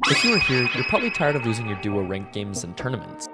If you are here, you're probably tired of losing your duo ranked games and tournaments.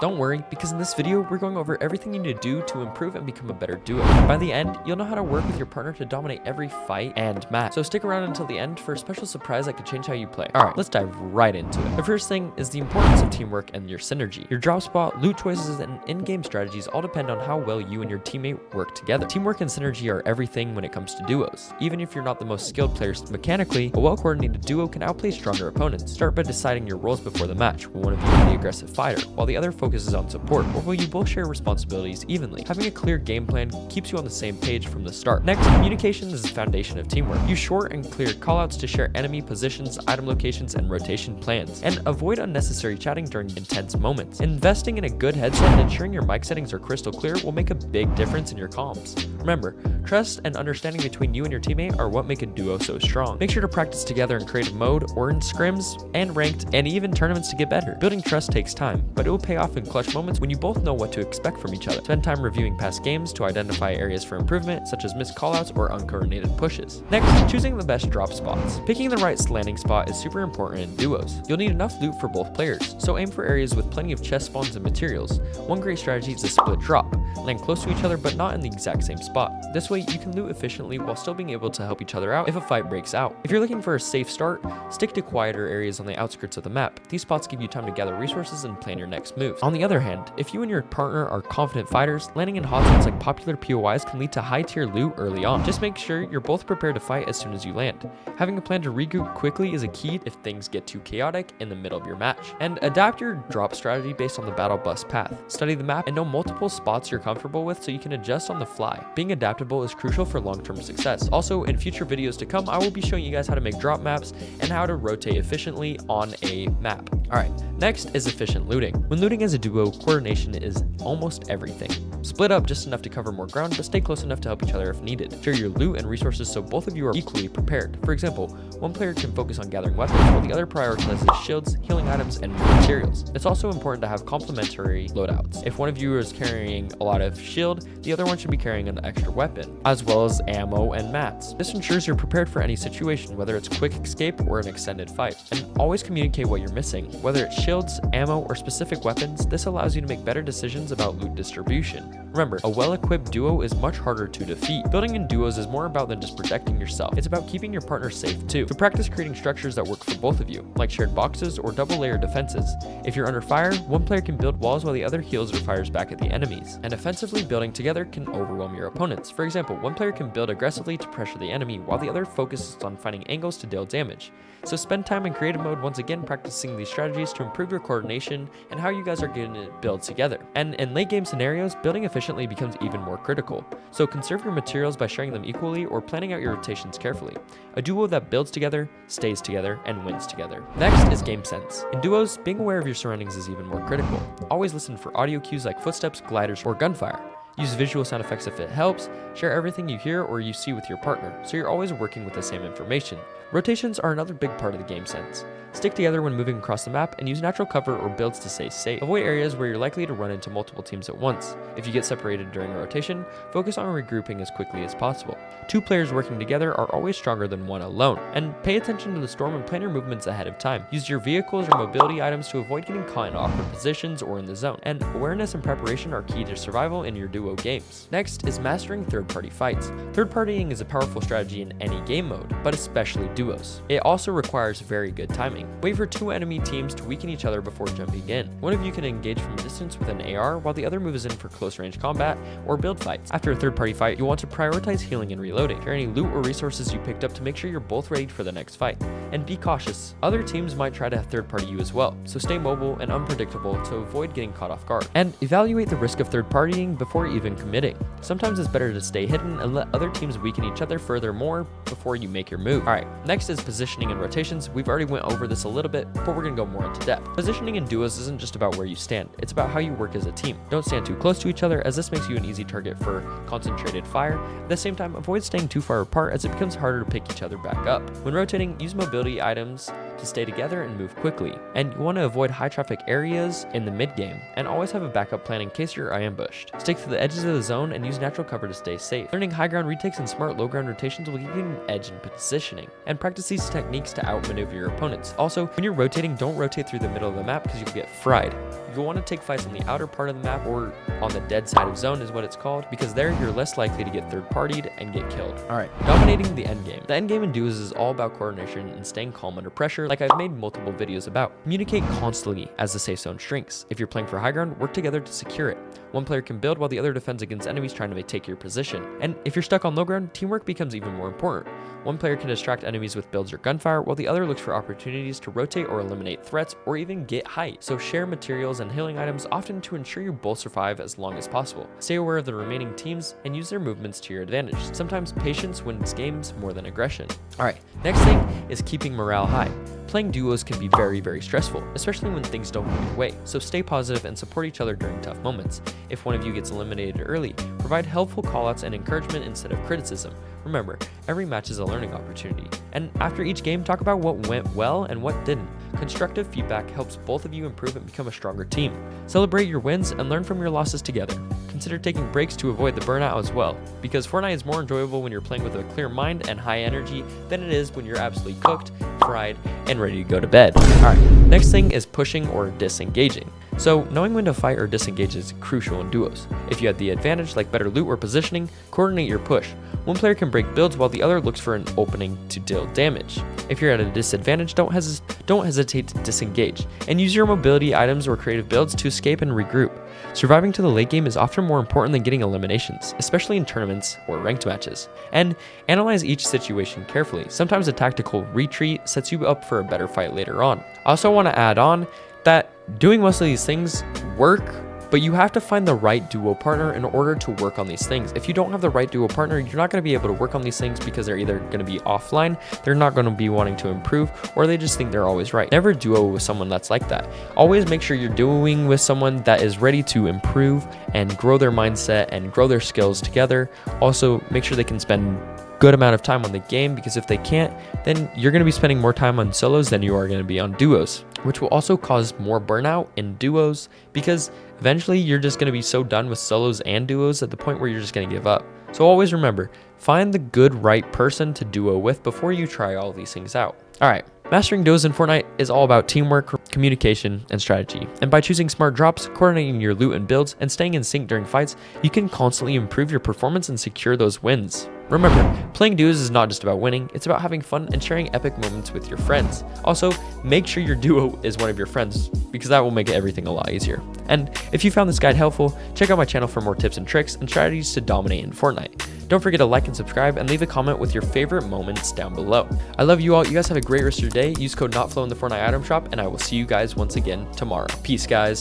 Don't worry, because in this video, we're going over everything you need to do to improve and become a better duo. By the end, you'll know how to work with your partner to dominate every fight and match. So stick around until the end for a special surprise that could change how you play. Alright, let's dive right into it. The first thing is the importance of teamwork and your synergy. Your drop spot, loot choices, and in-game strategies all depend on how well you and your teammate work together. Teamwork and synergy are everything when it comes to duos. Even if you're not the most skilled players mechanically, a well-coordinated duo can outplay stronger opponents. Start by deciding your roles before the match. Will one of you be the aggressive fighter, while the other focuses on support, or will you both share responsibilities evenly? Having a clear game plan keeps you on the same page from the start. Next, communication is the foundation of teamwork. Use short and clear callouts to share enemy positions, item locations, and rotation plans, and avoid unnecessary chatting during intense moments. Investing in a good headset and ensuring your mic settings are crystal clear will make a big difference in your comms. Remember, trust and understanding between you and your teammate are what make a duo so strong. Make sure to practice together in creative mode or in scrims and ranked and even tournaments to get better. Building trust takes time, but it will pay off in clutch moments when you both know what to expect from each other. Spend time reviewing past games to identify areas for improvement, such as missed callouts or uncoordinated pushes. Next, choosing the best drop spots. Picking the right landing spot is super important in duos. You'll need enough loot for both players, so aim for areas with plenty of chest spawns and materials. One great strategy is a split drop. Land close to each other but not in the exact same spot. This way you can loot efficiently while still being able to help each other out if a fight breaks out. If you're looking for a safe start, stick to quieter areas on the outskirts of the map. These spots give you time to gather resources and plan your next moves. On the other hand, if you and your partner are confident fighters, landing in hotspots like popular POIs can lead to high tier loot early on. Just make sure you're both prepared to fight as soon as you land. Having a plan to regroup quickly is a key if things get too chaotic in the middle of your match. And adapt your drop strategy based on the battle bus path. Study the map and know multiple spots you're comfortable with so you can adjust on the fly. Being adaptable is crucial for long-term success. Also, in future videos to come, I will be showing you guys how to make drop maps and how to rotate efficiently on a map. Alright, next is efficient looting. When looting as a duo, coordination is almost everything. Split up just enough to cover more ground, but stay close enough to help each other if needed. Share your loot and resources so both of you are equally prepared. For example, one player can focus on gathering weapons while the other prioritizes shields, healing items, and materials. It's also important to have complementary loadouts. If one of you is carrying a lot of shield, the other one should be carrying an extra weapon, as well as ammo and mats. This ensures you're prepared for any situation, whether it's quick escape or an extended fight. And always communicate what you're missing. Whether it's shields, ammo, or specific weapons, this allows you to make better decisions about loot distribution. Remember, a well-equipped duo is much harder to defeat. Building in duos is more about than just protecting yourself. It's about keeping your partner safe too. So practice creating structures that work for both of you, like shared boxes or double-layer defenses. If you're under fire, one player can build walls while the other heals or fires back at the enemies. And offensively building together can overwhelm your opponents. For example, one player can build aggressively to pressure the enemy, while the other focuses on finding angles to deal damage. So spend time in creative mode once again practicing these strategies to improve your coordination and how you guys are going to build together. And in late game scenarios, building efficiently becomes even more critical. So conserve your materials by sharing them equally or planning out your rotations carefully. A duo that builds together, stays together, and wins together. Next is game sense. In duos, being aware of your surroundings is even more critical. Always listen for audio cues like footsteps, gliders, or gunfire. Use visual sound effects if it helps. Share everything you hear or you see with your partner, so you're always working with the same information. Rotations are another big part of the game sense. Stick together when moving across the map and use natural cover or builds to stay safe. Avoid areas where you're likely to run into multiple teams at once. If you get separated during a rotation, focus on regrouping as quickly as possible. Two players working together are always stronger than one alone. And pay attention to the storm and plan your movements ahead of time. Use your vehicles or mobility items to avoid getting caught in awkward positions or in the zone. And awareness and preparation are key to survival in your duo games. Next is mastering third-party fights. Third-partying is a powerful strategy in any game mode, but especially duos. It also requires very good timing. Wait for two enemy teams to weaken each other before jumping in. One of you can engage from a distance with an AR while the other moves in for close range combat or build fights. After a third party fight, you'll want to prioritize healing and reloading. Share any loot or resources you picked up to make sure you're both ready for the next fight. And be cautious. Other teams might try to third party you as well, so stay mobile and unpredictable to avoid getting caught off guard. And evaluate the risk of third partying before even committing. Sometimes it's better to stay hidden and let other teams weaken each other furthermore before you make your move. Alright, next is positioning and rotations. We've already went over this a little bit, but we're gonna go more into depth. Positioning in duos isn't just about where you stand, it's about how you work as a team. Don't stand too close to each other, as this makes you an easy target for concentrated fire. At the same time, avoid staying too far apart as it becomes harder to pick each other back up. When rotating, use mobility items to stay together and move quickly. And you want to avoid high traffic areas in the mid game, and always have a backup plan in case you're ambushed. Stick to the edges of the zone and use natural cover to stay safe. Learning high ground retakes and smart low ground rotations will give you an edge in positioning, and practice these techniques to outmaneuver your opponents. Also, when you're rotating, don't rotate through the middle of the map because you'll get fried. You'll want to take fights on the outer part of the map, or on the dead side of zone is what it's called, because there you're less likely to get third-partied and get killed. Alright, dominating the endgame. The endgame in duos is all about coordination and staying calm under pressure, like I've made multiple videos about. Communicate constantly as the safe zone shrinks. If you're playing for high ground, work together to secure it. One player can build while the other defends against enemies trying to take your position. And if you're stuck on low ground, teamwork becomes even more important. One player can distract enemies with builds or gunfire, while the other looks for opportunities to rotate or eliminate threats, or even get height. So share materials and healing items often to ensure you both survive as long as possible. Stay aware of the remaining teams and use their movements to your advantage. Sometimes patience wins games more than aggression. Alright, next thing is keeping morale high. Playing duos can be very stressful, especially when things don't go your way, so stay positive and support each other during tough moments. If one of you gets eliminated early, provide helpful callouts and encouragement instead of criticism. Remember, every match is a learning opportunity, and after each game, talk about what went well and what didn't. Constructive feedback helps both of you improve and become a stronger team. Celebrate your wins and learn from your losses together. Consider taking breaks to avoid the burnout as well, because Fortnite is more enjoyable when you're playing with a clear mind and high energy than it is when you're absolutely cooked, fried, and ready to go to bed. Alright, next thing is pushing or disengaging. So knowing when to fight or disengage is crucial in duos. If you have the advantage like better loot or positioning, coordinate your push. One player can break builds while the other looks for an opening to deal damage. If you're at a disadvantage, don't hesitate to disengage, and use your mobility items or creative builds to escape and regroup. Surviving to the late game is often more important than getting eliminations, especially in tournaments or ranked matches. And analyze each situation carefully. Sometimes a tactical retreat sets you up for a better fight later on. I also want to add on that doing most of these things work, but you have to find the right duo partner in order to work on these things. If you don't have the right duo partner, you're not going to be able to work on these things because they're either going to be offline, they're not going to be wanting to improve, or they just think they're always right. Never duo with someone that's like that. Always make sure you're duoing with someone that is ready to improve and grow their mindset and grow their skills together. Also, make sure they can spend good amount of time on the game, because if they can't, then you're going to be spending more time on solos than you are going to be on duos, which will also cause more burnout in duos, because eventually you're just going to be so done with solos and duos at the point where you're just going to give up. So always remember, find the good right person to duo with before you try all these things out. Alright, mastering duos in Fortnite is all about teamwork, communication, and strategy. And by choosing smart drops, coordinating your loot and builds, and staying in sync during fights, you can constantly improve your performance and secure those wins. Remember, playing duos is not just about winning, it's about having fun and sharing epic moments with your friends. Also, make sure your duo is one of your friends, because that will make everything a lot easier. And if you found this guide helpful, check out my channel for more tips and tricks and strategies to dominate in Fortnite. Don't forget to like and subscribe, and leave a comment with your favorite moments down below. I love you all. You guys have a great rest of your day. Use code NOTFLOW in the Fortnite item shop, and I will see you guys once again tomorrow. Peace, guys.